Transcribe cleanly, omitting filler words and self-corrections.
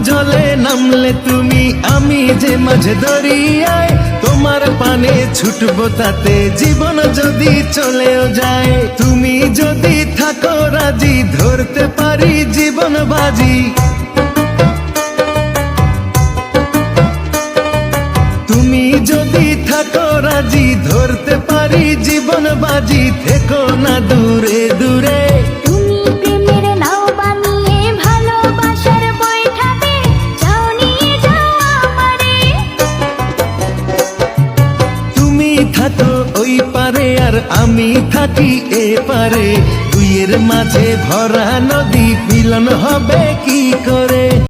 জলে নামলে তুমি, আমি যে মাঝে দরিয়ায়, তোমার পানে ছুটবো তাতে জীবন যদি চলেও যায়। তুমি যদি থাকো রাজি, ধরতে পারি জীবন বাজি। তুমি যদি থাকো রাজি, ধরতে পারি জীবন বাজি। থেকো না দূরে দূরে, তুমি প্রেমের নাও বানিয়ে ভালোবাসার বৈঠাতে যাও, নিয়ে যাও আমারে। তুমি থাকো ওই পারে আর আমি থাকি এ পারে, দুইয়ের মাঝে ভরা নদী মিলন হবে কি করে।